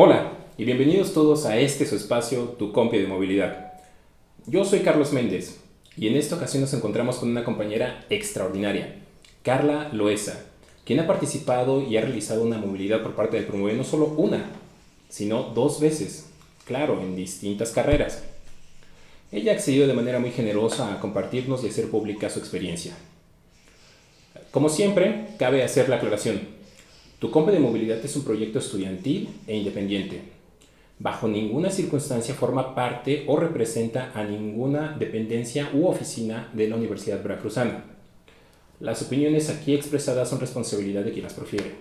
Hola y bienvenidos todos a su espacio, Tu Compi de Movilidad. Yo soy Carlos Méndez y en esta ocasión nos encontramos con una compañera extraordinaria, Carla Loesa, quien ha participado y ha realizado una movilidad por parte del Promueve no solo una, sino dos veces, claro, en distintas carreras. Ella ha accedido de manera muy generosa a compartirnos y hacer pública su experiencia. Como siempre, cabe hacer la aclaración. Tu Compi de Movilidad es un proyecto estudiantil e independiente. Bajo ninguna circunstancia forma parte o representa a ninguna dependencia u oficina de la Universidad Veracruzana. Las opiniones aquí expresadas son responsabilidad de quien las profiere.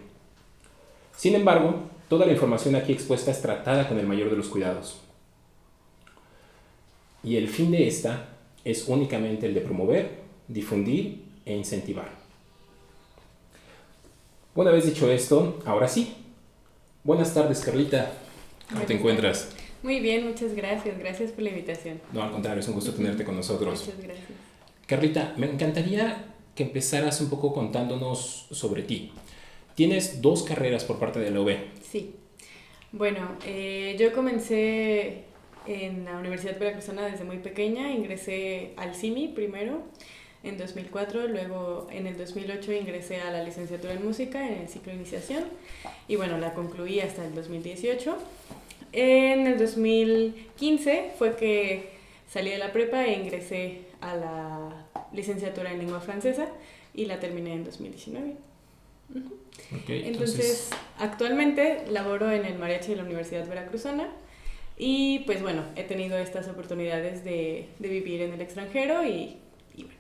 Sin embargo, toda la información aquí expuesta es tratada con el mayor de los cuidados. Y el fin de esta es únicamente el de promover, difundir e incentivar. Una vez dicho esto, ahora sí. Buenas tardes, Carlita. ¿Cómo te encuentras? Muy bien, muchas gracias. Gracias por la invitación. No, al contrario, es un gusto tenerte con nosotros. Muchas gracias. Carlita, me encantaría que empezaras un poco contándonos sobre ti. Tienes dos carreras por parte de la UB. Sí. Bueno, yo comencé en la Universidad Veracruzana desde muy pequeña. Ingresé al CIMI primero en 2004, luego en el 2008 ingresé a la licenciatura en música en el ciclo de iniciación y bueno, la concluí hasta el 2018. En el 2015 fue que salí de la prepa e ingresé a la licenciatura en lengua francesa y la terminé en 2019. Okay, entonces, actualmente laboro en el mariachi de la Universidad Veracruzana y pues bueno, he tenido estas oportunidades de vivir en el extranjero y bueno.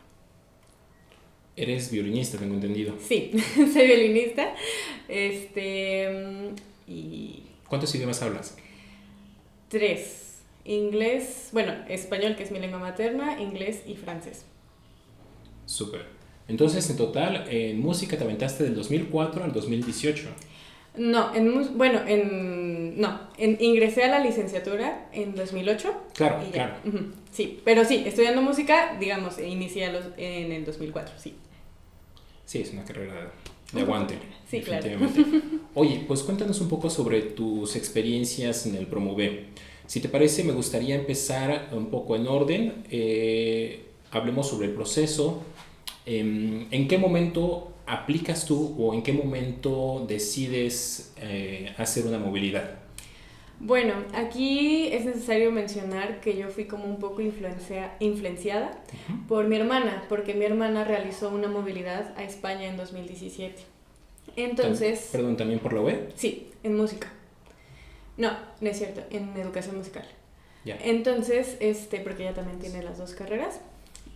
Eres violinista, tengo entendido. Sí, soy violinista. Y ¿Cuántos idiomas hablas? 3. Inglés, bueno, español, que es mi lengua materna, inglés y francés. Súper. Entonces, en total, en música te aventaste del 2004 al 2018. No, ingresé a la licenciatura en 2008. Claro, y ya. claro. Sí, pero sí, estudiando música, digamos, inicié en el 2004, sí. Sí, es una carrera de aguante. Sí, definitivamente. Claro. Oye, pues cuéntanos un poco sobre tus experiencias en el Promuve. Si te parece, me gustaría empezar un poco en orden. Hablemos sobre el proceso. ¿En qué momento aplicas tú o en qué momento decides hacer una movilidad? Bueno, aquí es necesario mencionar que yo fui como un poco influenciada por mi hermana, porque mi hermana realizó una movilidad a España en 2017. Entonces... ¿Perdón, también por la web? Sí, en música. No es cierto, en educación musical. Ya. Entonces, porque ella también tiene las dos carreras.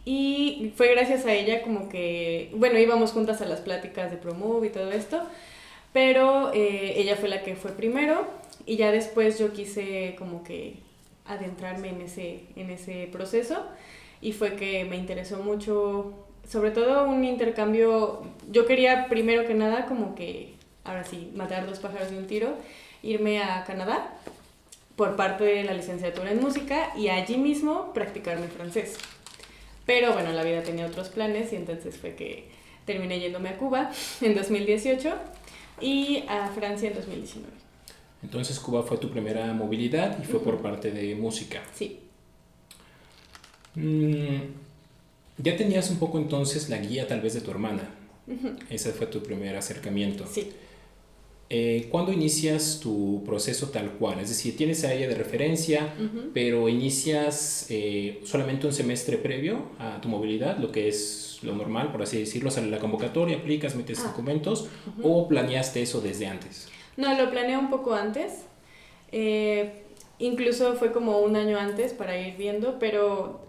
Y fue gracias a ella como que, bueno, íbamos juntas a las pláticas de Promove y todo esto, pero ella fue la que fue primero y ya después yo quise como que adentrarme en ese proceso y fue que me interesó mucho, sobre todo un intercambio. Yo quería primero que nada como que, ahora sí, matar dos pájaros de un tiro, irme a Canadá por parte de la licenciatura en música y allí mismo practicar mi francés. Pero bueno, la vida tenía otros planes y entonces fue que terminé yéndome a Cuba en 2018 y a Francia en 2019. Entonces Cuba fue tu primera movilidad y fue por parte de música. Sí. Ya tenías un poco entonces la guía tal vez de tu hermana. Ese fue tu primer acercamiento. Sí. ¿Cuándo inicias tu proceso tal cual? Es decir, tienes a ella de referencia, pero inicias solamente un semestre previo a tu movilidad, lo que es lo normal, por así decirlo, sale la convocatoria, aplicas, metes documentos, o planeaste eso desde antes. No, lo planeé un poco antes. Incluso fue como un año antes para ir viendo, pero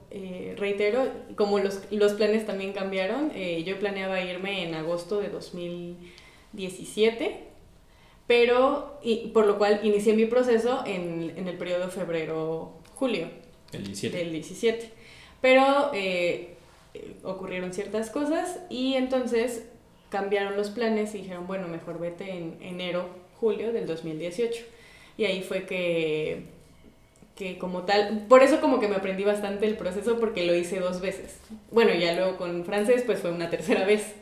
reitero, como los planes también cambiaron, yo planeaba irme en agosto de 2017. Pero, por lo cual inicié mi proceso en el periodo febrero-julio del 17. Pero ocurrieron ciertas cosas y entonces cambiaron los planes y dijeron, bueno, mejor vete en enero-julio del 2018. Y ahí fue que como tal, por eso como que me aprendí bastante el proceso porque lo hice 2 veces. Bueno, ya luego con francés pues fue una tercera vez.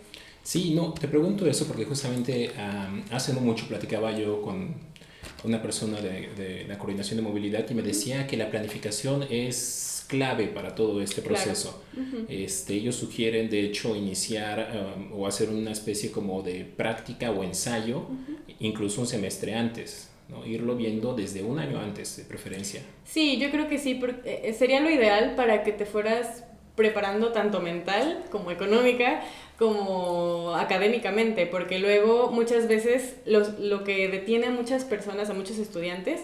Sí, no, te pregunto eso porque justamente hace no mucho platicaba yo con una persona de la coordinación de movilidad y me decía que la planificación es clave para todo este proceso. Claro. Ellos sugieren, de hecho, iniciar o hacer una especie como de práctica o ensayo, incluso un semestre antes, ¿no? Irlo viendo desde un año antes, de preferencia. Sí, yo creo que sí, porque sería lo ideal para que te fueras preparando tanto mental como económica como académicamente, porque luego muchas veces lo que detiene a muchas personas, a muchos estudiantes,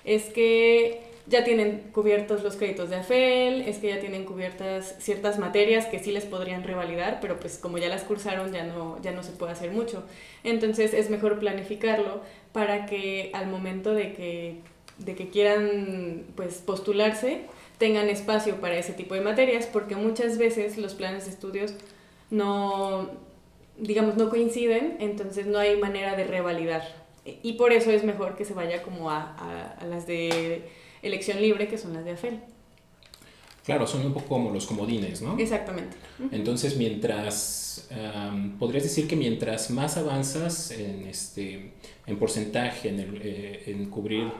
es que ya tienen cubiertos los créditos de AFEL, es que ya tienen cubiertas ciertas materias que sí les podrían revalidar, pero pues como ya las cursaron ya no se puede hacer mucho. Entonces es mejor planificarlo para que al momento de que quieran pues postularse tengan espacio para ese tipo de materias, porque muchas veces los planes de estudios no, digamos, no coinciden, entonces no hay manera de revalidar. Y por eso es mejor que se vaya como a las de elección libre, que son las de AFEL. Claro, son un poco como los comodines, ¿no? Exactamente. Entonces, podrías decir que mientras más avanzas en porcentaje, en cubrir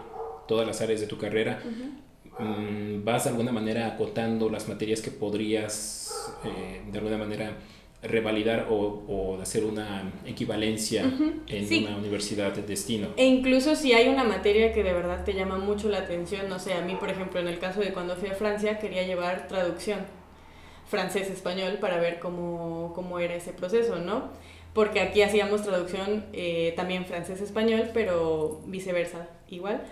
todas las áreas de tu carrera, vas de alguna manera acotando las materias que podrías de alguna manera revalidar o hacer una equivalencia en Sí. una universidad de destino. E incluso si hay una materia que de verdad te llama mucho la atención, no sé, a mí por ejemplo en el caso de cuando fui a Francia quería llevar traducción francés-español para ver cómo era ese proceso, ¿no? Porque aquí hacíamos traducción también francés-español, pero viceversa, igual.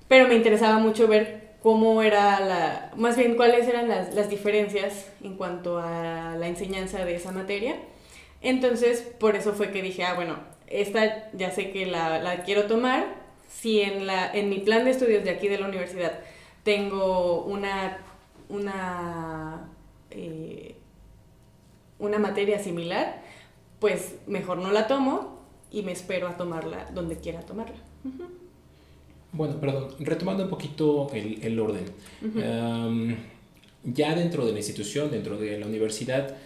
Pero me interesaba mucho ver cómo era más bien cuáles eran las diferencias en cuanto a la enseñanza de esa materia. Entonces, por eso fue que dije, bueno, esta ya sé que la quiero tomar. Si en mi plan de estudios de aquí de la universidad tengo una materia similar, pues mejor no la tomo y me espero a tomarla donde quiera tomarla. Bueno, perdón, retomando un poquito el orden. Ya dentro de la institución, dentro de la universidad,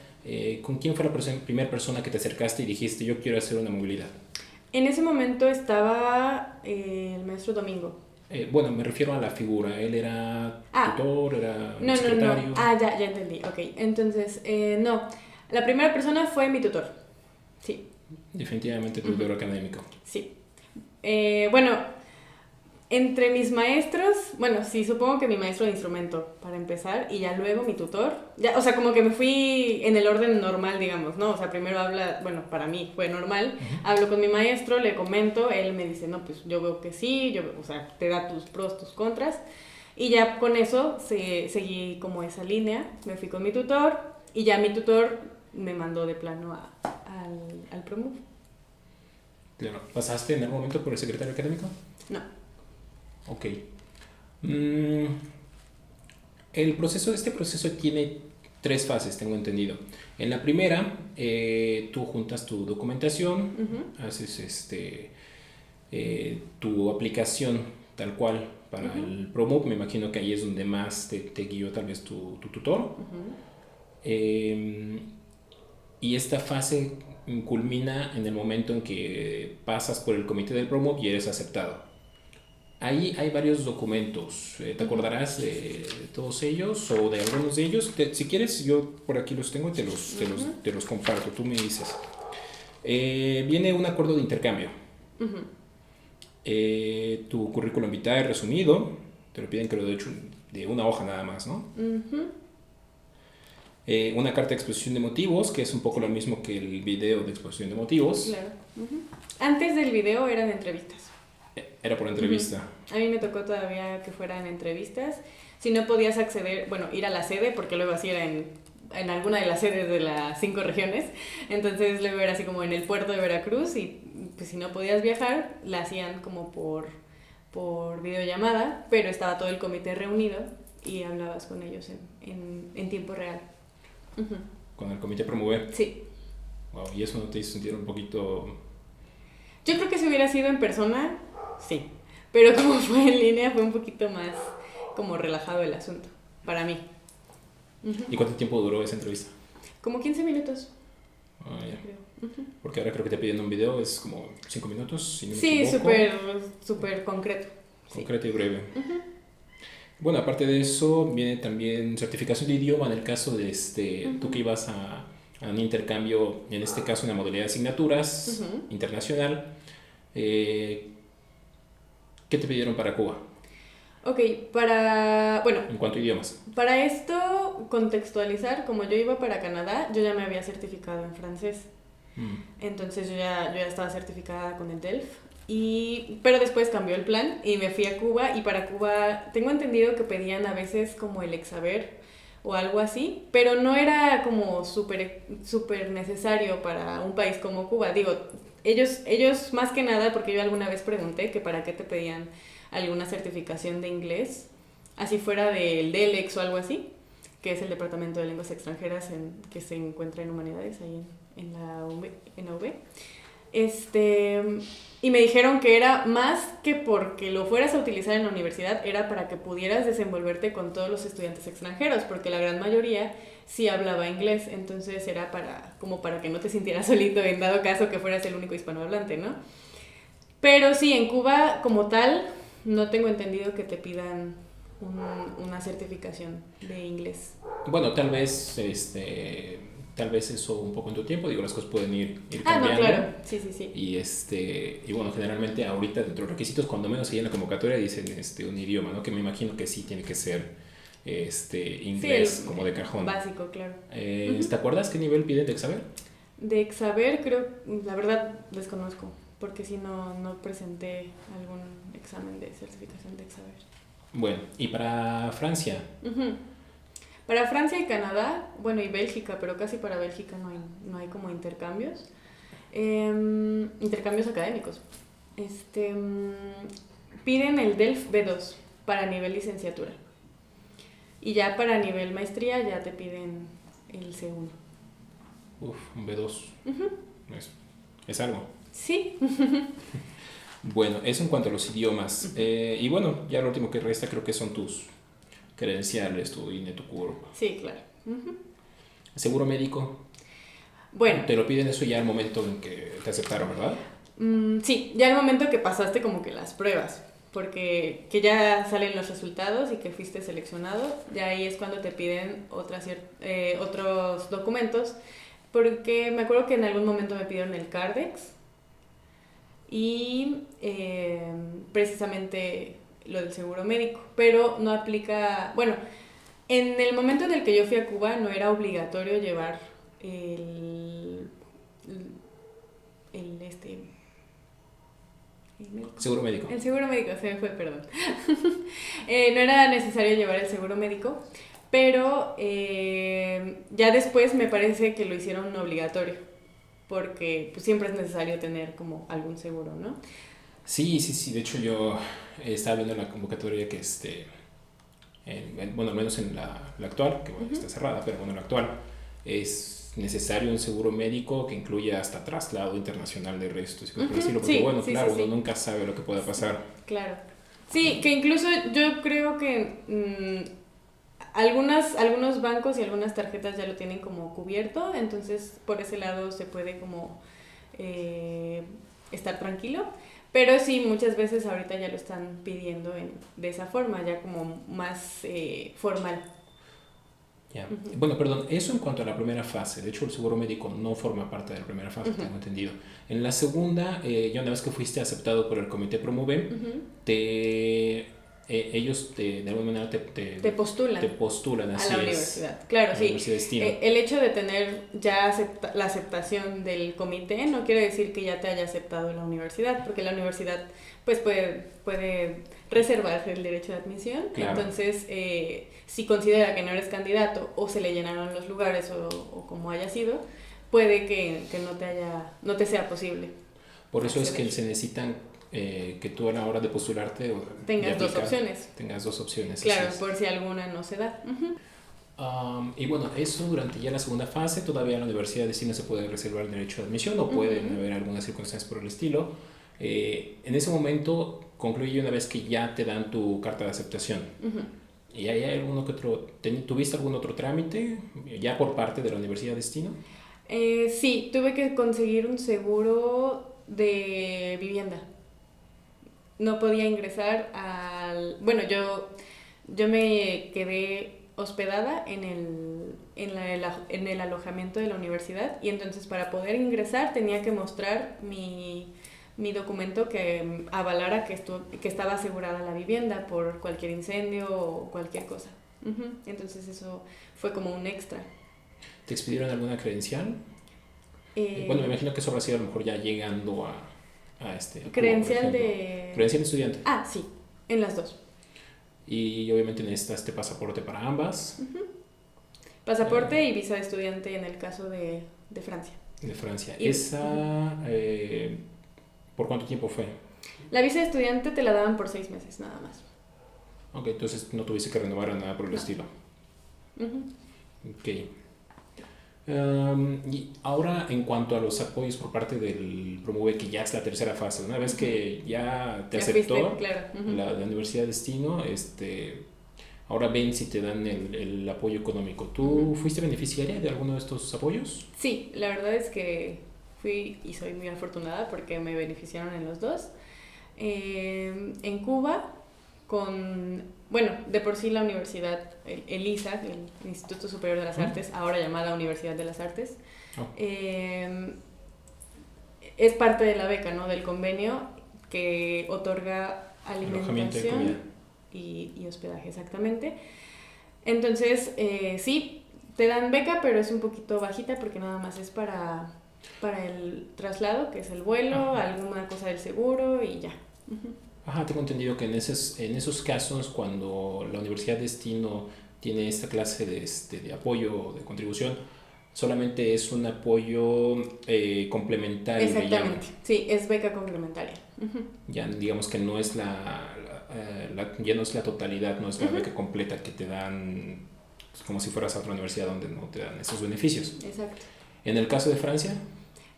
¿con quién fue la primera persona que te acercaste y dijiste, yo quiero hacer una movilidad? En ese momento estaba el maestro Domingo. Bueno, me refiero a la figura. ¿Él era tutor, era secretario? No. Ya entendí. Ok, entonces, no. La primera persona fue mi tutor. Sí. Definitivamente tutor académico. Sí. Bueno, entre mis maestros, bueno, sí, supongo que mi maestro de instrumento, para empezar, y ya luego mi tutor. Ya, o sea, como que me fui en el orden normal, digamos, ¿no? O sea, primero bueno, para mí fue normal. Hablo con mi maestro, le comento, él me dice, no, pues yo veo que sí, o sea, te da tus pros, tus contras. Y ya con eso seguí como esa línea, me fui con mi tutor, y ya mi tutor me mandó de plano al promo. Claro. ¿Pasaste en algún momento por el secretario académico? No. Ok. Este proceso tiene 3 fases, tengo entendido. En la primera, tú juntas tu documentación, haces tu aplicación tal cual para el PROMUC. Me imagino que ahí es donde más te guió tal vez tu tutor. Y esta fase culmina en el momento en que pasas por el comité del PROMUC y eres aceptado. Ahí hay varios documentos. ¿Te acordarás de todos ellos o de algunos de ellos? Si quieres, yo por aquí los tengo y te los comparto. Tú me dices. Viene un acuerdo de intercambio. Tu currículum vitae resumido. Te lo piden, creo, de hecho, de una hoja nada más, ¿no? Una carta de exposición de motivos, que es un poco lo mismo que el video de exposición de motivos. Claro. Antes del video eran entrevistas. Era por entrevista. A mí me tocó todavía que fueran entrevistas. Si no podías acceder, bueno, ir a la sede, porque luego así era en alguna de las sedes de las 5 regiones. Entonces luego era así como en el puerto de Veracruz y pues si no podías viajar, la hacían como por videollamada, pero estaba todo el comité reunido y hablabas con ellos en tiempo real. Con el comité promover. Sí. Wow, ¿y eso no te hizo sentir un poquito...? Yo creo que si hubiera sido en persona, sí. Pero como fue en línea, fue un poquito más como relajado el asunto, para mí. ¿Y cuánto tiempo duró esa entrevista? Como 15 minutos. Ah, ya. Creo. Porque ahora creo que te piden un video, es como 5 minutos, si no me Sí, equivoco. súper concreto. Concreto y breve. Bueno, aparte de eso, viene también certificación de idioma en el caso de tú que ibas a un intercambio, en este caso una modalidad de asignaturas internacional. ¿Qué te pidieron para Cuba Ok, en cuanto a idiomas? para esto contextualizar, como yo iba para Canadá, yo ya me había certificado en francés. Entonces yo ya estaba certificada con el DELF. Pero después cambió el plan y me fui a Cuba, y para Cuba tengo entendido que pedían a veces como el exaber o algo así, pero no era como súper necesario para un país como Cuba. Digo, ellos más que nada, porque yo alguna vez pregunté que para qué te pedían alguna certificación de inglés, así fuera del DELEX o algo así, que es el Departamento de Lenguas Extranjeras que se encuentra en Humanidades, ahí en la UV. Y me dijeron que era más que porque lo fueras a utilizar en la universidad, era para que pudieras desenvolverte con todos los estudiantes extranjeros, porque la gran mayoría sí hablaba inglés, entonces era como para que no te sintieras solito en dado caso que fueras el único hispanohablante, ¿no? Pero sí, en Cuba como tal, no tengo entendido que te pidan una certificación de inglés. Bueno, tal vez eso un poco en tu tiempo, digo, las cosas pueden ir cambiando. No, claro, sí. Y bueno, generalmente ahorita dentro de los requisitos, cuando menos ahí en la convocatoria dicen un idioma, ¿no? Que me imagino que sí tiene que ser inglés, sí, como de cajón. Básico, claro. ¿Te acuerdas qué nivel piden de Exaber? De Exaber creo, la verdad desconozco, porque si no presenté algún examen de certificación de Exaber. Bueno, ¿y para Francia? Para Francia y Canadá, bueno, y Bélgica, pero casi para Bélgica no hay como intercambios. Intercambios académicos. Piden el DELF B2 para nivel licenciatura. Y ya para nivel maestría ya te piden el C1. Un B2. Es algo. Sí. Bueno, eso en cuanto a los idiomas. Y bueno, ya lo último que resta creo que son tus credenciales, tu INE, tu CUR. Sí, claro. ¿Seguro médico? Bueno. Te lo piden eso ya al momento en que te aceptaron, ¿verdad? Sí, ya al momento que pasaste como que las pruebas, porque que ya salen los resultados y que fuiste seleccionado, ya ahí es cuando te piden otros documentos, porque me acuerdo que en algún momento me pidieron el Cardex y precisamente lo del seguro médico, pero no aplica, bueno, en el momento en el que yo fui a Cuba no era obligatorio llevar el seguro médico. El seguro médico, se me fue, perdón. No era necesario llevar el seguro médico, pero ya después me parece que lo hicieron obligatorio, porque pues, siempre es necesario tener como algún seguro, ¿no? Sí, de hecho yo estaba viendo la convocatoria que bueno, al menos en la actual, que bueno, está cerrada, pero bueno, la actual es necesario un seguro médico que incluya hasta traslado internacional de restos y cosas por decirlo, porque bueno, claro, uno nunca sabe lo que pueda pasar. Claro. Sí, que incluso yo creo que algunos bancos y algunas tarjetas ya lo tienen como cubierto, entonces por ese lado se puede como estar tranquilo. Pero sí, muchas veces ahorita ya lo están pidiendo de esa forma, ya como más formal. Ya. Bueno, perdón, eso en cuanto a la primera fase. De hecho, el seguro médico no forma parte de la primera fase, tengo entendido. En la segunda, ya una vez que fuiste aceptado por el comité Promuve, ellos de alguna manera te postulan. Te postulan, así a la universidad. Claro, sí. El hecho de tener ya la aceptación del comité no quiere decir que ya te haya aceptado la universidad, porque la universidad pues puede reservarse el derecho de admisión. Claro. Entonces, si considera que no eres candidato o se le llenaron los lugares o como haya sido, puede que no te sea posible. Por eso es que se necesitan que tú a la hora de postularte tengas dos opciones. Tengas dos opciones. Claro, por si alguna no se da. Y bueno, eso durante ya la segunda fase, todavía en la Universidad de Destino se puede reservar el derecho de admisión o pueden haber algunas circunstancias por el estilo. En ese momento concluye una vez que ya te dan tu carta de aceptación. ¿Y hay alguno que otro, tuviste algún otro trámite ya por parte de la Universidad de Destino? Sí, tuve que conseguir un seguro de vivienda. No podía ingresar al... Bueno, yo me quedé hospedada en el alojamiento de la universidad y entonces para poder ingresar tenía que mostrar mi documento que avalara que estaba asegurada la vivienda por cualquier incendio o cualquier cosa. Entonces eso fue como un extra. ¿Te expidieron alguna credencial? Bueno, me imagino que eso habrá sido a lo mejor ya llegando a Cuba, Credencial de... Credencial de estudiante. Ah, sí, en las dos. Y obviamente necesitaste pasaporte para ambas. Pasaporte y visa de estudiante en el caso de Francia. De Francia. Y- Esa, ¿por cuánto tiempo fue? La visa de estudiante te la daban por 6 meses, nada más. Ok, entonces no tuviste que renovar nada por el No. estilo. Ujú. Ok. Y ahora en cuanto a los apoyos por parte del Promueve, que ya es la tercera fase, una vez que ya te Ya aceptó fuiste, claro. Ujú. la Universidad de Destino, ahora ven si te dan el apoyo económico. ¿Tú fuiste beneficiaria de alguno de estos apoyos? Sí, la verdad es que fui y soy muy afortunada porque me beneficiaron en los dos. En Cuba, bueno, de por sí la universidad, el ISAC, el Instituto Superior de las Artes, ahora llamada Universidad de las Artes, Oh. es parte de la beca, ¿no? Del convenio que otorga Alojamiento y comida. alimentación y hospedaje, exactamente. Entonces, sí, te dan beca, pero es un poquito bajita porque nada más es para el traslado, que es el vuelo, Ajá. alguna cosa del seguro y ya. Ujú. Ajá, tengo entendido que en esos casos, cuando la Universidad de Destino tiene esta clase de apoyo, de contribución, solamente es un apoyo complementario, le llaman. Exactamente, sí, es beca complementaria. Ujú. Ya digamos que no es ya no es la totalidad, no es la Ujú. beca completa que te dan, pues, como si fueras a otra universidad donde no te dan esos beneficios. Exacto. En el caso de Francia,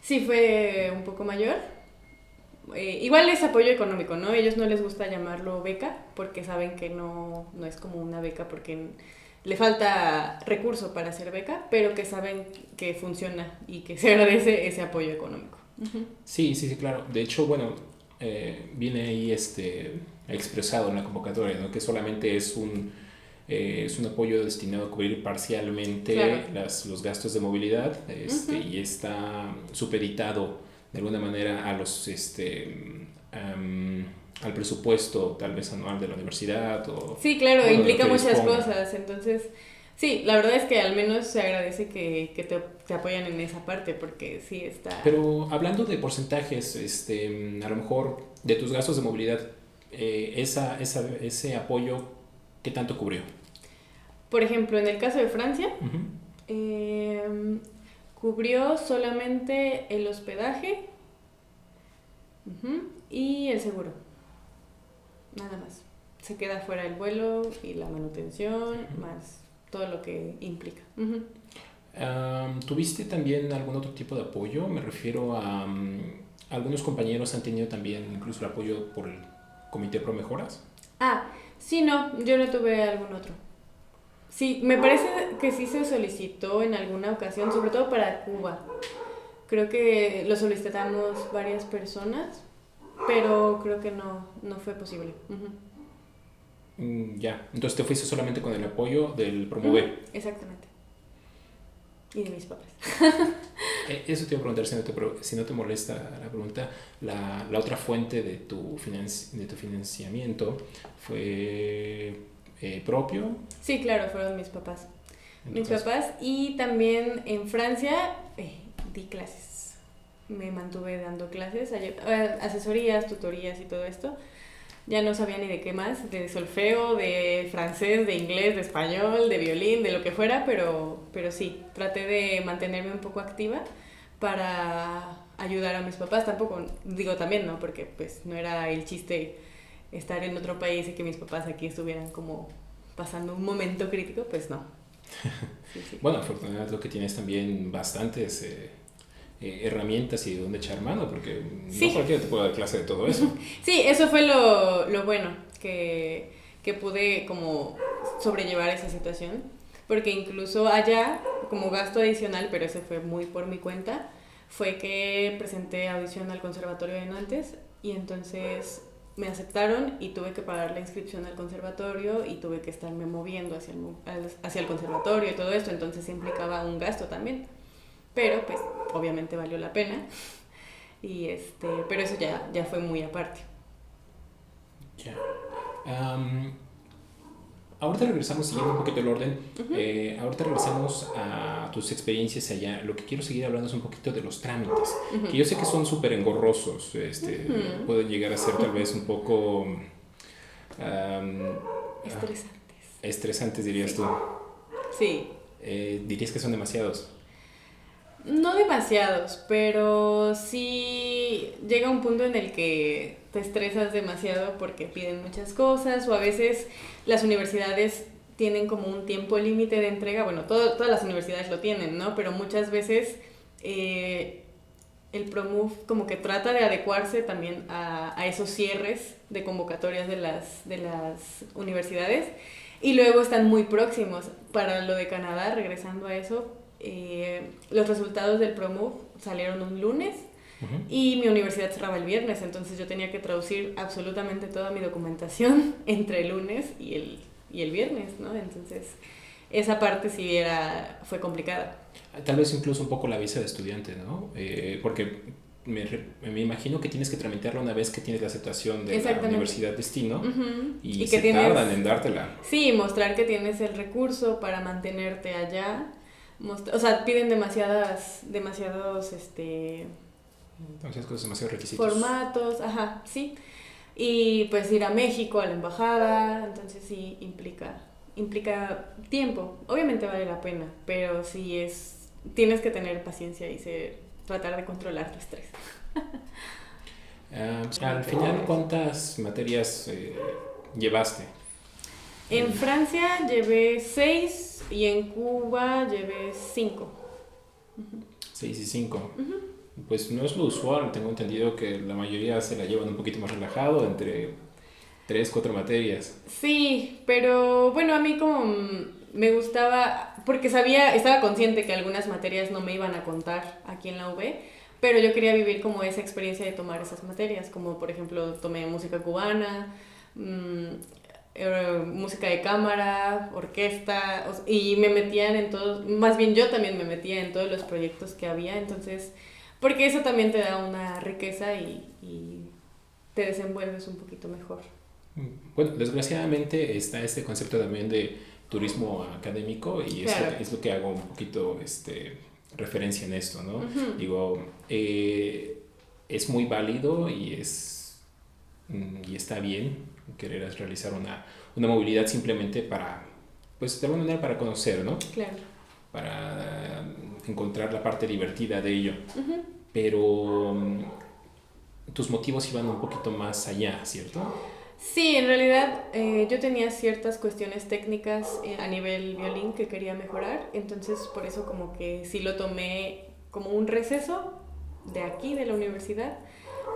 Sí, fue un poco mayor. Igual es apoyo económico, ¿no? Ellos no les gusta llamarlo beca porque saben que no es como una beca porque le falta recurso para hacer beca, pero que saben que funciona y que se agradece ese apoyo económico. Ujú. sí, sí, sí, claro. De hecho, bueno, viene ahí expresado en la convocatoria, ¿no? Que solamente es un apoyo destinado a cubrir parcialmente Claro. los gastos de movilidad, Ujú. y está supeditado de alguna manera al presupuesto tal vez anual de la universidad o Sí, claro, bueno, de lo implica que muchas disponga. cosas, entonces sí, la verdad es que al menos se agradece que te apoyan en esa parte porque sí está... Pero hablando de porcentajes, a lo mejor de tus gastos de movilidad, ese apoyo, ¿qué tanto cubrió? Por ejemplo, en el caso de Francia, Ujú. cubrió solamente el hospedaje, ujú, y el seguro, nada más. Se queda fuera el vuelo y la manutención, más todo lo que implica. Ujú. ¿Tuviste también algún otro tipo de apoyo? Me refiero a algunos compañeros han tenido también incluso el apoyo por el Comité Pro Mejoras. Ah, sí, no, yo no tuve algún otro. Sí, me parece que sí se solicitó en alguna ocasión, sobre todo para Cuba. Creo que lo solicitamos varias personas, pero creo que no fue posible. Ujú. Ya, entonces te fuiste solamente con el apoyo del Ujú, Promover. exactamente. Y de mis papás. Eso te iba a preguntar si no te molesta la pregunta. La otra fuente de tu financiamiento fue propio. Sí, claro, fueron mis papás. Mis Entonces, papás y también en Francia di clases. Me mantuve dando clases, asesorías, tutorías y todo esto. Ya no sabía ni de qué más, de solfeo, de francés, de inglés, de español, de violín, de lo que fuera, pero sí, traté de mantenerme un poco activa para ayudar a mis papás. Tampoco, digo también, ¿no? Porque pues no era el chiste estar en otro país y que mis papás aquí estuvieran como pasando un momento crítico, pues no. Sí, sí. bueno, afortunadamente lo que tienes también bastantes herramientas y de dónde echar mano, porque Sí. no cualquiera te puede dar clase de todo eso. Sí, eso fue lo bueno, que pude como sobrellevar esa situación, porque incluso allá como gasto adicional, pero ese fue muy por mi cuenta, fue que presenté audición al Conservatorio de Nantes y entonces me aceptaron y tuve que pagar la inscripción al conservatorio y tuve que estarme moviendo hacia el conservatorio y todo esto, entonces implicaba un gasto también. Pero pues obviamente valió la pena pero eso ya fue muy aparte. Ya. Ahorita regresamos, siguiendo un poquito el orden, ahorita regresamos a tus experiencias allá. Lo que quiero seguir hablando es un poquito de los trámites, que yo sé que son súper engorrosos, pueden llegar a ser tal vez un poco estresantes, dirías tú. Sí. ¿Dirías que son demasiados? No demasiados, pero sí llega un punto en el que te estresas demasiado porque piden muchas cosas o a veces las universidades tienen como un tiempo límite de entrega. Bueno, todas las universidades lo tienen, ¿no? Pero muchas veces el PROMUV como que trata de adecuarse también a esos cierres de convocatorias de las universidades y luego están muy próximos. Para lo de Canadá, regresando a eso, los resultados del PROMUV salieron un lunes y mi universidad cerraba el viernes, entonces yo tenía que traducir absolutamente toda mi documentación entre el lunes y el viernes, ¿no? Entonces esa parte sí fue complicada. Tal vez incluso un poco la visa de estudiante, ¿no? Porque me imagino que tienes que tramitarla una vez que tienes la aceptación de la universidad destino y se tardan en dártela. Sí, mostrar que tienes el recurso para mantenerte allá. O sea, piden demasiados entonces cosas, demasiados requisitos. Formatos, ajá, sí. Y pues ir a México, a la embajada, entonces sí implica tiempo. Obviamente vale la pena, pero sí tienes que tener paciencia y tratar de controlar tu estrés. Al final, ¿cuántas materias llevaste? En Francia llevé 6 y en Cuba llevé 5. 6 y 5. Pues no es lo usual, tengo entendido que la mayoría se la llevan un poquito más relajado, entre 3, 4 materias. Sí, pero bueno, a mí como me gustaba, porque estaba consciente que algunas materias no me iban a contar aquí en la UB, pero yo quería vivir como esa experiencia de tomar esas materias, como por ejemplo tomé música cubana, música de cámara, orquesta, y me metían en todos, más bien yo también me metía en todos los proyectos que había, entonces, porque eso también te da una riqueza y te desenvuelves un poquito mejor. Bueno, desgraciadamente está este concepto también de turismo académico y claro, es lo que hago un poquito referencia en esto, ¿no? Digo, es muy válido y está bien querer realizar una movilidad simplemente para, pues de alguna manera para conocer, ¿no? Claro. Para encontrar la parte divertida de ello. Pero tus motivos iban un poquito más allá, ¿cierto? Sí, en realidad yo tenía ciertas cuestiones técnicas a nivel violín que quería mejorar, entonces por eso como que sí lo tomé como un receso de aquí, de la universidad,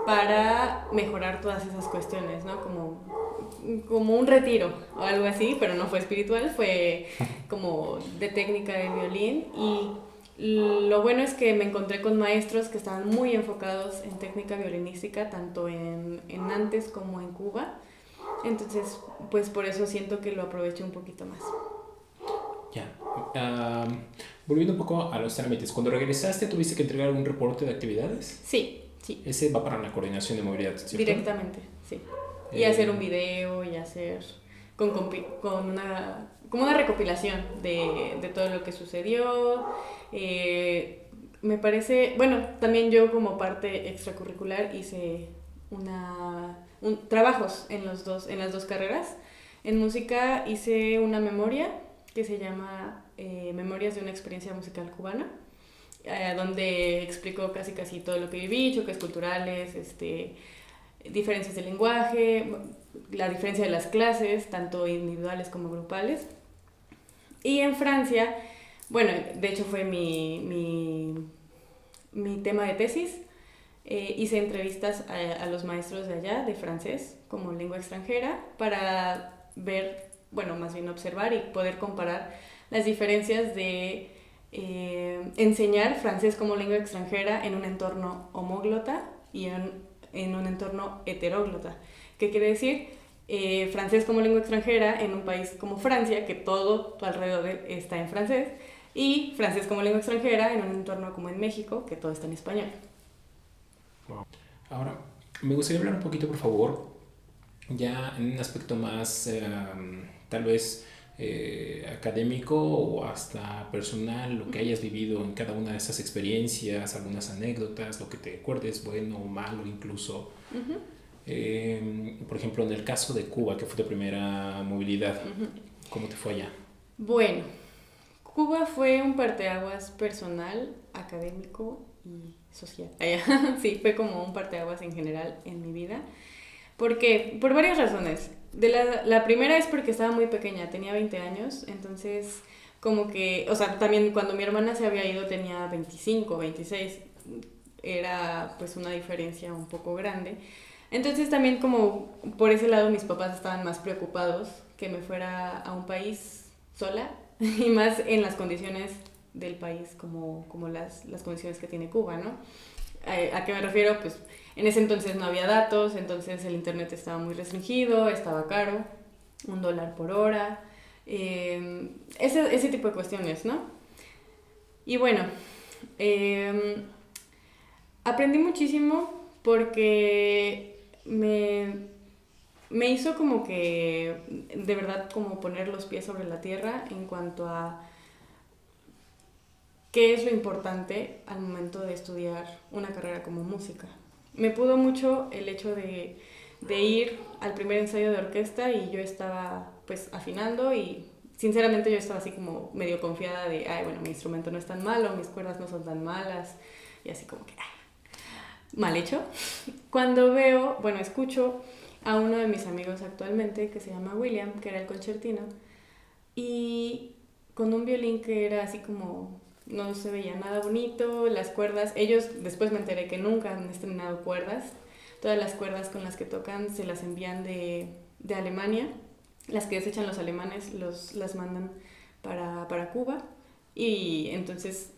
para mejorar todas esas cuestiones, ¿no? Como un retiro o algo así, pero no fue espiritual, fue como de técnica de violín y lo bueno es que me encontré con maestros que estaban muy enfocados en técnica violinística, tanto en Nantes como en Cuba. Entonces, pues por eso siento que lo aproveché un poquito más. Ya. Volviendo un poco a los trámites, cuando regresaste, ¿tuviste que entregar algún reporte de actividades? Sí. Ese va para la coordinación de movilidad, ¿cierto? Directamente, sí. Y hacer un video y hacer como una recopilación de todo lo que sucedió. Me parece, bueno, también yo como parte extracurricular hice trabajos en las dos carreras. En música hice una memoria que se llama Memorias de una experiencia musical cubana, donde explico casi todo lo que viví, choques culturales, diferencias de lenguaje, la diferencia de las clases, tanto individuales como grupales. Y en Francia, bueno, de hecho fue mi tema de tesis. Hice entrevistas a los maestros de allá, de francés, como lengua extranjera, para ver, bueno, más bien observar y poder comparar las diferencias de enseñar francés como lengua extranjera en un entorno homóglota y en un entorno heteróglota. ¿Qué quiere decir? Francés como lengua extranjera en un país como Francia, que todo tu alrededor está en francés, y francés como lengua extranjera en un entorno como en México, que todo está en español. Wow. Ahora, me gustaría hablar un poquito, por favor, ya en un aspecto más, tal vez académico o hasta personal, lo que hayas vivido en cada una de esas experiencias, algunas anécdotas, lo que te acuerdes, bueno o malo incluso. Uh-huh. Por ejemplo, en el caso de Cuba, que fue tu primera movilidad, Uh-huh. ¿cómo te fue allá? Bueno, Cuba fue un parteaguas personal, académico y social. Sí, fue como un parteaguas en general en mi vida. ¿Por qué? Por varias razones. La primera es porque estaba muy pequeña, tenía 20 años, entonces como que, o sea, también cuando mi hermana se había ido tenía 25, 26, era pues una diferencia un poco grande. Entonces también como por ese lado mis papás estaban más preocupados que me fuera a un país sola y más en las condiciones del país como las condiciones que tiene Cuba, ¿no? ¿A qué me refiero? Pues en ese entonces no había datos, entonces el internet estaba muy restringido, estaba caro, $1 por hora, ese tipo de cuestiones, ¿no? Y bueno, eh, aprendí muchísimo porque me hizo como que de verdad como poner los pies sobre la tierra en cuanto a qué es lo importante al momento de estudiar una carrera como música. Me pudo mucho el hecho de ir al primer ensayo de orquesta y yo estaba pues afinando y sinceramente yo estaba así como medio confiada de, ay, bueno, mi instrumento no es tan malo, mis cuerdas no son tan malas y así como que, mal hecho. Cuando veo, bueno, escucho a uno de mis amigos actualmente que se llama William, que era el concertino, y con un violín que era así como no se veía nada bonito, las cuerdas, ellos después me enteré que nunca han estrenado cuerdas, todas las cuerdas con las que tocan se las envían de Alemania, las que desechan los alemanes las mandan para Cuba y entonces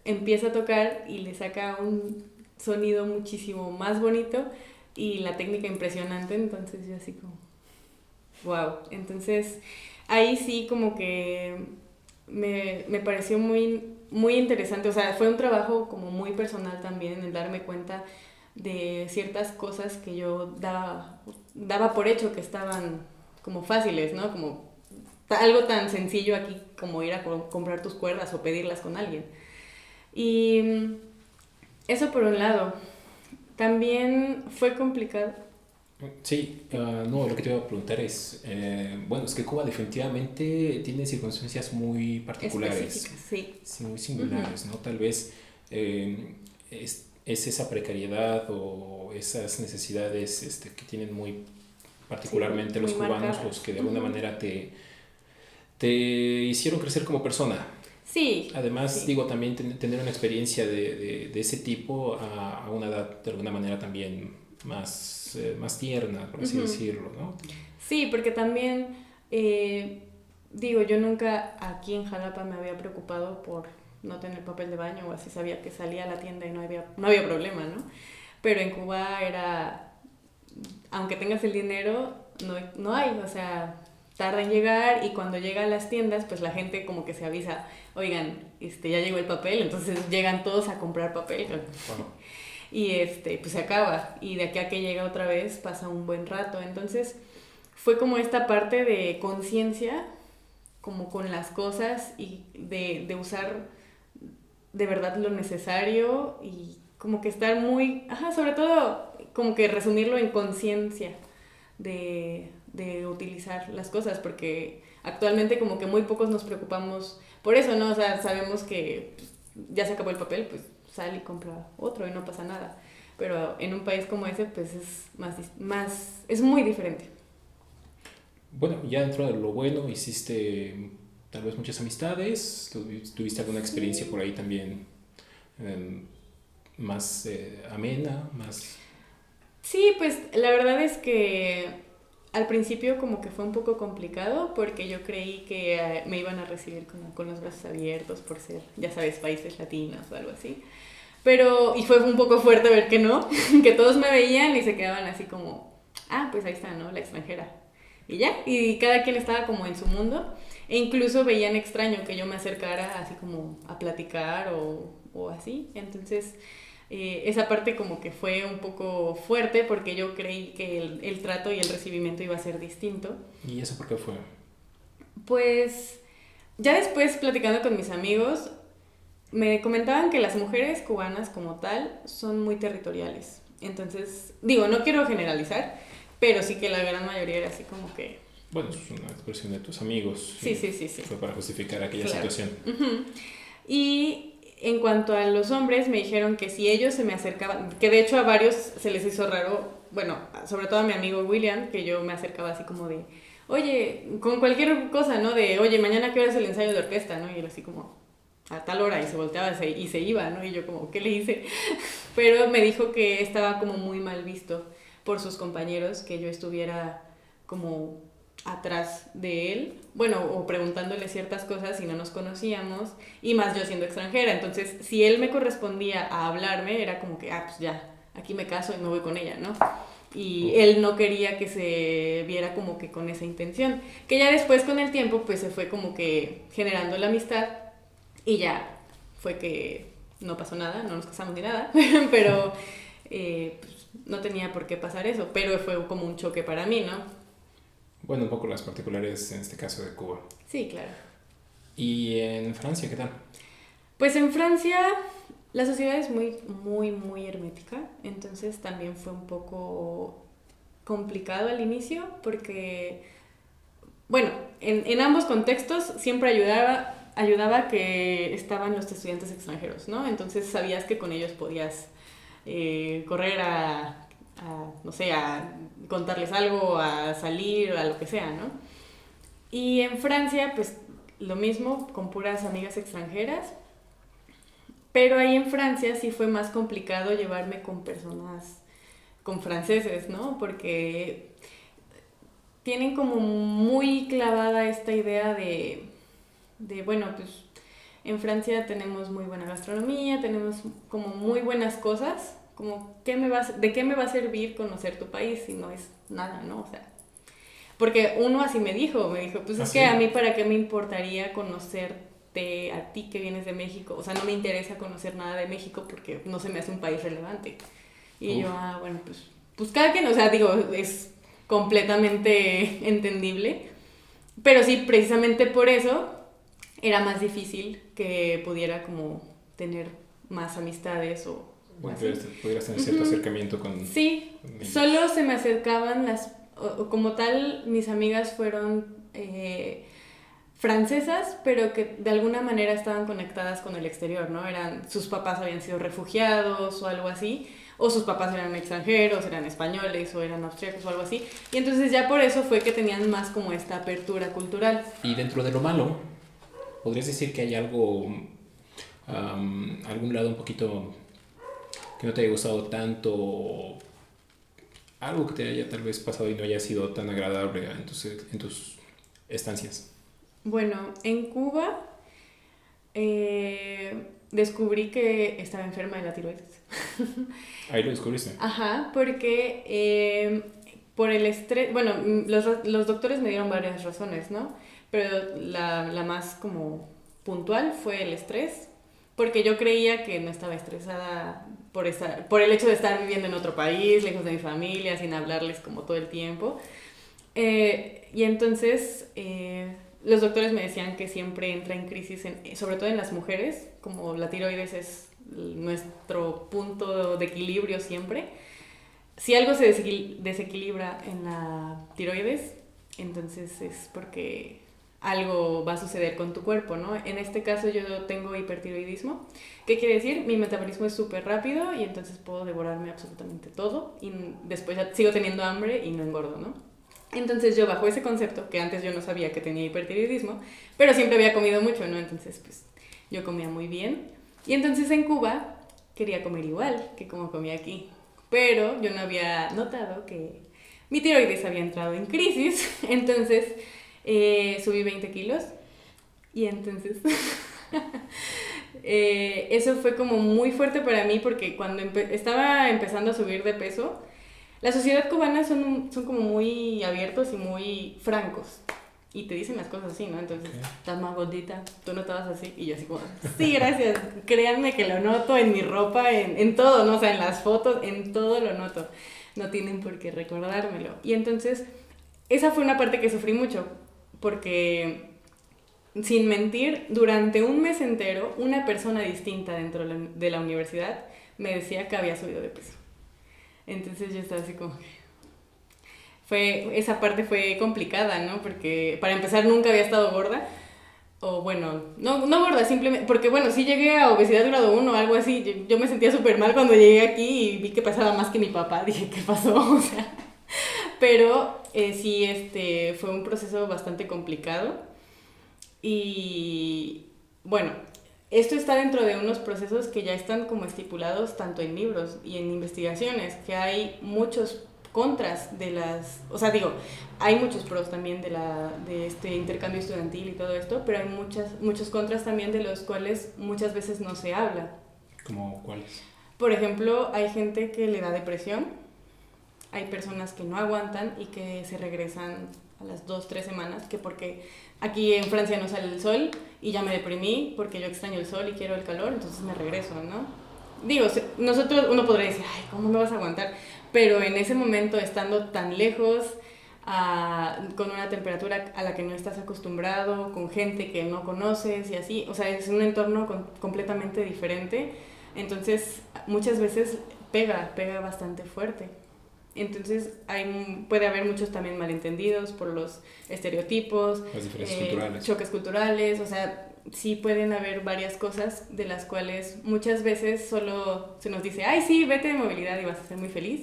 empieza a tocar y le saca un sonido muchísimo más bonito y la técnica impresionante, entonces yo así como, wow, entonces ahí sí como que me pareció muy interesante, o sea, fue un trabajo como muy personal también en darme cuenta de ciertas cosas que yo daba por hecho que estaban como fáciles, ¿no? Como algo tan sencillo aquí como ir a comprar tus cuerdas o pedirlas con alguien. Y eso por un lado. También fue complicado. Sí, no, lo que te iba a preguntar es, bueno, es que Cuba definitivamente tiene circunstancias muy particulares, Específicas, sí. sí, muy singulares, ¿no? Tal vez es esa precariedad o esas necesidades que tienen muy Sí, particularmente los muy cubanos marcadas. los que de alguna manera te hicieron crecer como persona. Sí, Además, sí. digo, también tener una experiencia de ese tipo a una edad de alguna manera también más tierna, por así Ujú. decirlo, ¿no? Sí, porque también, digo, yo nunca aquí en Jalapa me había preocupado por no tener papel de baño o así sabía que salía a la tienda y no había problema, ¿no? Pero en Cuba era, aunque tengas el dinero, no hay, o sea, tarda en llegar y cuando llega a las tiendas, pues la gente como que se avisa, oigan, ya llegó el papel, entonces llegan todos a comprar papel. Wow. Y pues se acaba y de aquí a que llega otra vez pasa un buen rato. Entonces fue como esta parte de conciencia, como con las cosas y de usar de verdad lo necesario y como que estar muy, ajá, sobre todo como que resumirlo en conciencia de utilizar las cosas, porque actualmente como que muy pocos nos preocupamos por eso, ¿no? O sea, sabemos que pues, ya se acabó el papel, pues sal y compra otro y no pasa nada. Pero en un país como ese, pues es es muy diferente. Bueno, ya dentro de lo bueno hiciste tal vez muchas amistades, tuviste alguna experiencia Sí. por ahí también más amena, más... Sí, pues la verdad es que al principio como que fue un poco complicado porque yo creí que me iban a recibir como con los brazos abiertos por ser, ya sabes, países latinos o algo así. Pero, y fue un poco fuerte ver que no, que todos me veían y se quedaban así como, ah, pues ahí está, ¿no? La extranjera. Y ya, y cada quien estaba como en su mundo. E incluso veían extraño que yo me acercara así como a platicar o así. Entonces, esa parte como que fue un poco fuerte porque yo creí que el trato y el recibimiento iba a ser distinto. ¿Y eso por qué fue? Pues ya después platicando con mis amigos, me comentaban que las mujeres cubanas como tal son muy territoriales. Entonces, digo, no quiero generalizar, pero sí que la gran mayoría era así como que... Bueno, es una expresión de tus amigos. Sí, sí, sí, sí. Fue para justificar aquella Claro. situación. Uh-huh. Y en cuanto a los hombres, me dijeron que si ellos se me acercaban, que de hecho a varios se les hizo raro, bueno, sobre todo a mi amigo William, que yo me acercaba así como de, oye, con cualquier cosa, ¿no? De, oye, mañana qué hora es el ensayo de orquesta, ¿no? Y él así como, a tal hora, y se volteaba y se iba, ¿no? Y yo como, ¿qué le hice? Pero me dijo que estaba como muy mal visto por sus compañeros que yo estuviera como atrás de él, bueno, o preguntándole ciertas cosas si no nos conocíamos, y más yo siendo extranjera. Entonces, si él me correspondía a hablarme, era como que, ah, pues ya, aquí me caso y me voy con ella, ¿no? Y él no quería que se viera como que con esa intención, que ya después con el tiempo pues se fue como que generando la amistad y ya fue que no pasó nada, no nos casamos ni nada, pero pues, no tenía por qué pasar eso, pero fue como un choque para mí, ¿no? Bueno, un poco las particulares en este caso de Cuba. Sí, claro. ¿Y en Francia qué tal? Pues en Francia la sociedad es muy, muy, muy hermética, entonces también fue un poco complicado al inicio porque, bueno, en ambos contextos siempre ayudaba que estaban los estudiantes extranjeros, ¿no? Entonces sabías que con ellos podías correr no sé, a contarles algo, a salir, a lo que sea, ¿no? Y en Francia, pues lo mismo, con puras amigas extranjeras, pero ahí en Francia sí fue más complicado llevarme con personas, con franceses, ¿no? Porque tienen como muy clavada esta idea bueno, pues en Francia tenemos muy buena gastronomía, tenemos como muy buenas cosas, como ¿de qué me va a servir conocer tu país si no es nada, ¿no? O sea, porque uno así me dijo, pues es que a mí para qué me importaría conocerte a ti que vienes de México, o sea, no me interesa conocer nada de México porque no se me hace un país relevante. Y yo, bueno, pues cada quien, o sea, digo, es completamente entendible, pero sí, precisamente por eso era más difícil que pudiera como tener más amistades o bueno, pudieras tener cierto acercamiento con... Sí, solo se me acercaban como tal, mis amigas fueron francesas, pero que de alguna manera estaban conectadas con el exterior, ¿no? Sus papás habían sido refugiados o algo así, o sus papás eran extranjeros, eran españoles o eran austríacos o algo así, y entonces ya por eso fue que tenían más como esta apertura cultural. Y dentro de lo malo, ¿podrías decir que hay algo, algún lado un poquito que no te haya gustado tanto, algo que te haya tal vez pasado y no haya sido tan agradable en tus estancias? Bueno, en Cuba descubrí que estaba enferma de la tiroides. Ahí lo descubriste. Ajá, porque por el estrés, bueno, los doctores me dieron varias razones, ¿no? Pero la más como puntual fue el estrés, porque yo creía que no estaba estresada por el hecho de estar viviendo en otro país, lejos de mi familia, sin hablarles como todo el tiempo. Y entonces los doctores me decían que siempre entra en crisis, sobre todo en las mujeres, como la tiroides es nuestro punto de equilibrio siempre. Si algo se desequilibra en la tiroides, entonces es porque algo va a suceder con tu cuerpo, ¿no? En este caso yo tengo hipertiroidismo. ¿Qué quiere decir? Mi metabolismo es súper rápido y entonces puedo devorarme absolutamente todo y después ya sigo teniendo hambre y no engordo, ¿no? Entonces yo bajo ese concepto, que antes yo no sabía que tenía hipertiroidismo, pero siempre había comido mucho, ¿no? Entonces pues yo comía muy bien. Y entonces en Cuba quería comer igual que como comía aquí, pero yo no había notado que mi tiroides había entrado en crisis, entonces subí 20 kilos y entonces eso fue como muy fuerte para mí porque cuando estaba empezando a subir de peso, la sociedad cubana son como muy abiertos y muy francos. Y te dicen las cosas así, ¿no? Entonces, estás más gordita, tú no estabas así. Y yo así como, sí, gracias. Créanme que lo noto en mi ropa, en todo, ¿no? O sea, en las fotos, en todo lo noto. No tienen por qué recordármelo. Y entonces, esa fue una parte que sufrí mucho. Porque, sin mentir, durante un mes entero, una persona distinta dentro de la universidad me decía que había subido de peso. Entonces yo estaba así como que... esa parte fue complicada, ¿no? Porque para empezar nunca había estado gorda. O bueno, no gorda, simplemente... Porque bueno, sí llegué a obesidad grado 1 o algo así. Yo me sentía súper mal cuando llegué aquí y vi que pesaba más que mi papá. Dije, ¿qué pasó? O sea... Pero sí, fue un proceso bastante complicado. Y bueno, esto está dentro de unos procesos que ya están como estipulados tanto en libros y en investigaciones, que hay muchos contras de las... O sea, digo, hay muchos pros también de este intercambio estudiantil y todo esto, pero hay muchos contras también de los cuales muchas veces no se habla. ¿Cómo cuáles? Por ejemplo, hay gente que le da depresión, hay personas que no aguantan y que se regresan a las 2-3 semanas, que porque aquí en Francia no sale el sol y ya me deprimí porque yo extraño el sol y quiero el calor, entonces me regreso, ¿no? Digo, uno podría decir, ay, ¿cómo me vas a aguantar? Pero en ese momento, estando tan lejos, con una temperatura a la que no estás acostumbrado, con gente que no conoces y así, o sea, es un entorno completamente diferente, entonces muchas veces pega bastante fuerte. Entonces puede haber muchos también malentendidos por los estereotipos, las diferencias culturales, choques culturales, o sea, sí pueden haber varias cosas de las cuales muchas veces solo se nos dice, ay sí, vete de movilidad y vas a ser muy feliz.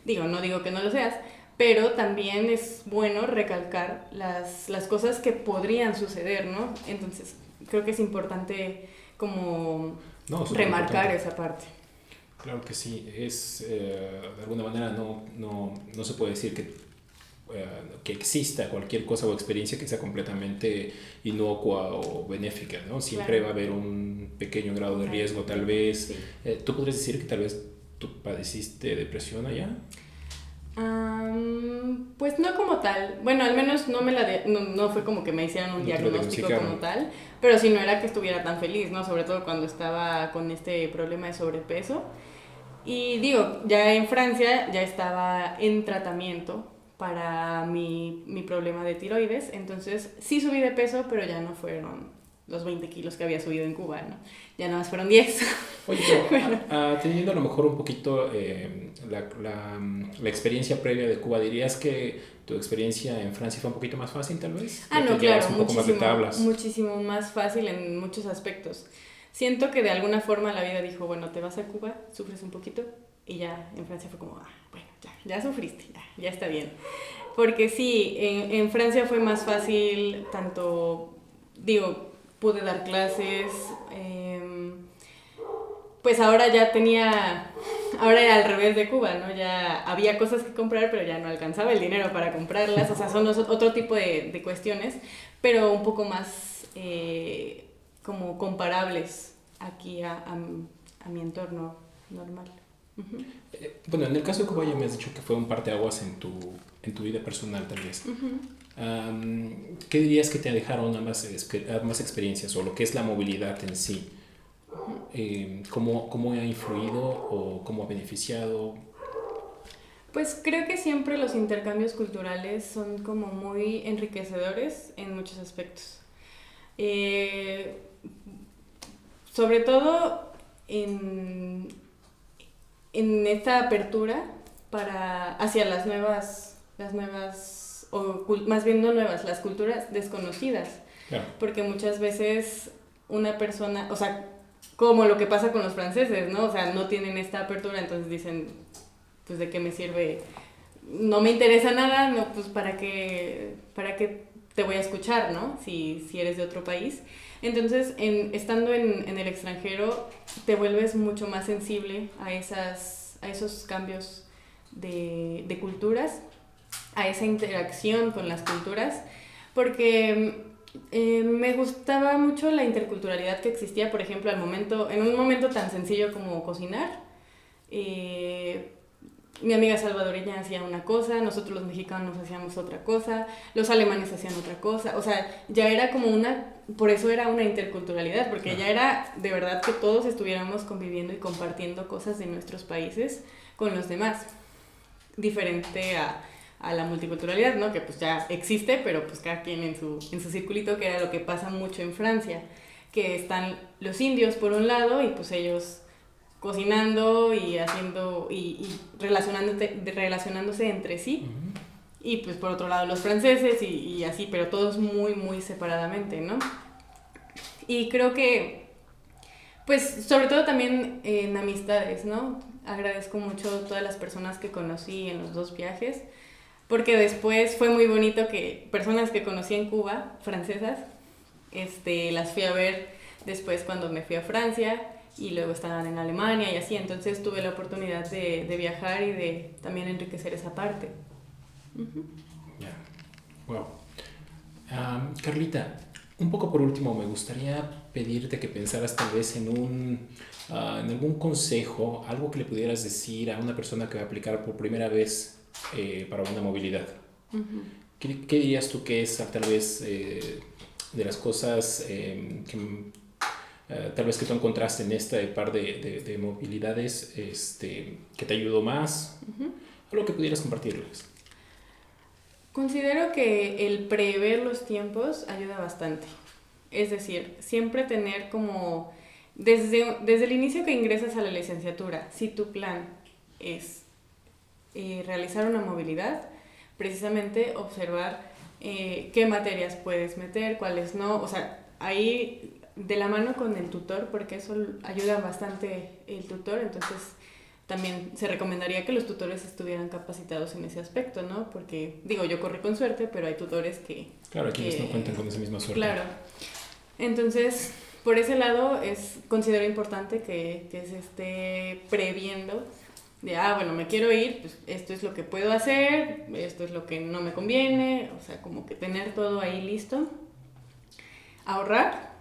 No digo que no lo seas, pero también es bueno recalcar las cosas que podrían suceder, ¿no? Entonces creo que es importante como remarcar esa parte. Claro que sí, de alguna manera no se puede decir que exista cualquier cosa o experiencia que sea completamente inocua o benéfica, ¿no? Siempre va a haber un pequeño grado de riesgo, tal vez. Sí. ¿Tú podrías decir que tal vez tú padeciste depresión allá? Pues no como tal. Bueno, al menos no fue como que me hicieran un diagnóstico como tal, pero sí no era que estuviera tan feliz, ¿no? Sobre todo cuando estaba con este problema de sobrepeso. Y ya en Francia ya estaba en tratamiento para mi problema de tiroides, entonces sí subí de peso, pero ya no fueron los 20 kilos que había subido en Cuba, ¿no? Ya nada más fueron 10. Oye, pero teniendo a lo mejor un poquito la experiencia previa de Cuba, ¿dirías que tu experiencia en Francia fue un poquito más fácil, tal vez? No, claro, un poco más de tablas. Muchísimo más fácil en muchos aspectos. Siento que de alguna forma la vida dijo, bueno, te vas a Cuba, sufres un poquito, y ya en Francia fue como, bueno, ya sufriste, ya está bien. Porque sí, en Francia fue más fácil, pude dar clases, pues ahora era al revés de Cuba, ¿no? Ya había cosas que comprar, pero ya no alcanzaba el dinero para comprarlas, o sea, son otro tipo de cuestiones, pero un poco más como comparables aquí a mi entorno normal. Uh-huh. Bueno, en el caso de Cuba ya me has dicho que fue un parteaguas en tu vida personal, tal vez. Uh-huh. ¿Qué dirías que te dejaron ambas experiencias o lo que es la movilidad en sí? Uh-huh. ¿Cómo ha influido o cómo ha beneficiado? Pues creo que siempre los intercambios culturales son como muy enriquecedores en muchos aspectos. Sobre todo en esta apertura hacia las nuevas, o más bien no nuevas, las culturas desconocidas. Claro. Porque muchas veces una persona, o sea, como lo que pasa con los franceses, ¿no? O sea, no tienen esta apertura, entonces dicen, pues ¿de qué me sirve? No me interesa nada, no, pues ¿para qué te voy a escuchar, ¿no? Si eres de otro país. Entonces, estando en el extranjero, te vuelves mucho más sensible a esos cambios de culturas a esa interacción con las culturas, porque me gustaba mucho la interculturalidad que existía, por ejemplo, en un momento tan sencillo como cocinar. Mi amiga salvadoreña hacía una cosa, nosotros los mexicanos hacíamos otra cosa, los alemanes hacían otra cosa, o sea, ya era como por eso era una interculturalidad, porque ya era de verdad que todos estuviéramos conviviendo y compartiendo cosas de nuestros países con los demás, diferente a la multiculturalidad, ¿no? Que pues ya existe, pero pues cada quien en su circulito, que era lo que pasa mucho en Francia, que están los indios por un lado y pues ellos cocinando y haciendo y relacionándose entre sí. Uh-huh. Y pues por otro lado los franceses y así, pero todos muy, muy separadamente, ¿no? Y creo que, pues sobre todo también en amistades, ¿no? Agradezco mucho a todas las personas que conocí en los 2 viajes, porque después fue muy bonito que personas que conocí en Cuba, francesas, las fui a ver después cuando me fui a Francia, y luego estaban en Alemania y así, entonces tuve la oportunidad de viajar y de también enriquecer esa parte. Uh-huh. Yeah. Wow. Carlita, un poco por último me gustaría pedirte que pensaras tal vez en algún consejo, algo que le pudieras decir a una persona que va a aplicar por primera vez para una movilidad. Uh-huh. ¿Qué dirías tú que es tal vez de las cosas que tal vez que tú encontraste en este par de movilidades que te ayudó más? Uh-huh. Algo que pudieras compartirles. Considero que el prever los tiempos ayuda bastante. Es decir, siempre tener como, desde el inicio que ingresas a la licenciatura, si tu plan es realizar una movilidad, precisamente observar qué materias puedes meter, cuáles no, o sea, ahí de la mano con el tutor, porque eso ayuda bastante el tutor, entonces también se recomendaría que los tutores estuvieran capacitados en ese aspecto, ¿no? Porque, digo, yo corrí con suerte, pero hay tutores que... Claro, quienes no cuentan con esa misma suerte. Claro. Entonces, por ese lado, considero importante que se esté previendo de, bueno, me quiero ir, pues esto es lo que puedo hacer, esto es lo que no me conviene, o sea, como que tener todo ahí listo. Ahorrar,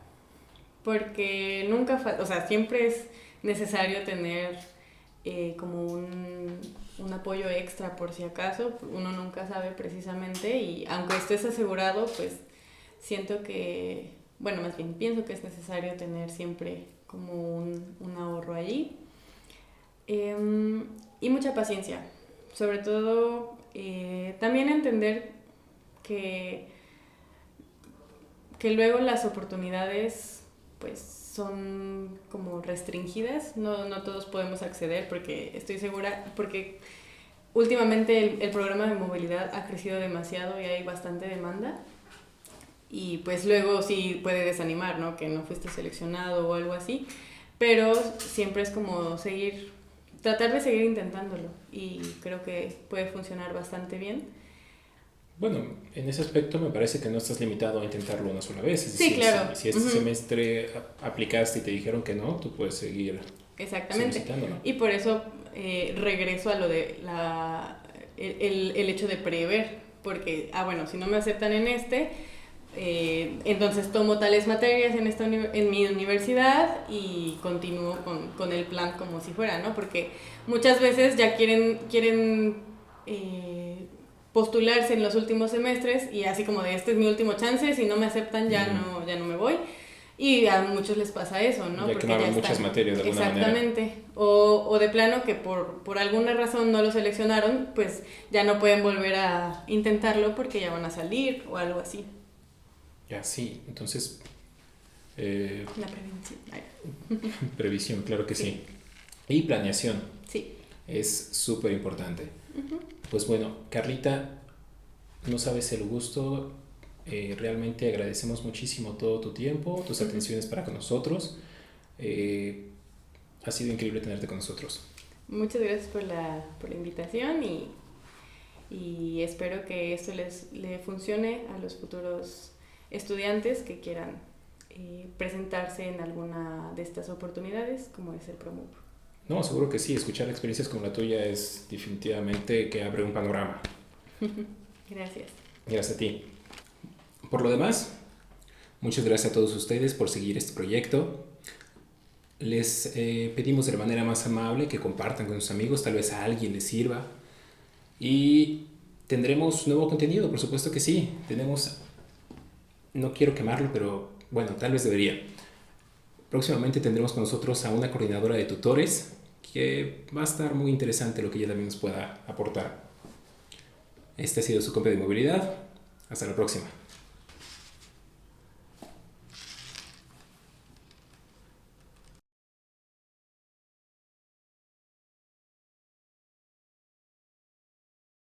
porque nunca, o sea, siempre es necesario tener como un apoyo extra por si acaso, uno nunca sabe precisamente, y aunque estés asegurado, pues siento que, bueno, más bien pienso que es necesario tener siempre como un ahorro allí. Y mucha paciencia, sobre todo también entender que luego las oportunidades pues son como restringidas, no todos podemos acceder, porque estoy segura, porque últimamente el programa de movilidad ha crecido demasiado y hay bastante demanda, y pues luego sí puede desanimar, ¿no? Que no fuiste seleccionado o algo así, pero siempre es como tratar de seguir intentándolo, y creo que puede funcionar bastante bien. Bueno, en ese aspecto me parece que no estás limitado a intentarlo una sola vez. Es decir, claro. Si este semestre aplicaste y te dijeron que no, tú puedes seguir. Exactamente. Solicitándolo. Y por eso regreso a lo de el hecho de prever, porque, bueno, si no me aceptan en entonces tomo tales materias en mi universidad y continúo con el plan como si fuera, ¿no? Porque muchas veces ya quieren postularse en los últimos semestres y así como de este es mi último chance, si no me aceptan ya no me voy, y a muchos les pasa eso, ¿no? Ya porque quemaron muchas materias de alguna manera. Exactamente, o de plano que por alguna razón no lo seleccionaron, pues ya no pueden volver a intentarlo porque ya van a salir o algo así. Ya, sí, entonces... La prevención. Previsión, claro que sí. Y planeación. Sí. Es súper importante. Uh-huh. Pues bueno, Carlita, no sabes el gusto, realmente agradecemos muchísimo todo tu tiempo, tus atenciones para con nosotros. Ha sido increíble tenerte con nosotros. Muchas gracias por la invitación y espero que esto le funcione a los futuros estudiantes que quieran presentarse en alguna de estas oportunidades, como es el ProMove. No, seguro que sí. Escuchar experiencias como la tuya es definitivamente que abre un panorama. Gracias. Gracias a ti. Por lo demás, muchas gracias a todos ustedes por seguir este proyecto. Les pedimos de la manera más amable que compartan con sus amigos, tal vez a alguien les sirva. Y tendremos nuevo contenido, por supuesto que sí. No quiero quemarlo, pero bueno, tal vez debería. Próximamente tendremos con nosotros a una coordinadora de tutores que va a estar muy interesante lo que ella también nos pueda aportar. Este ha sido su copia de movilidad. Hasta la próxima.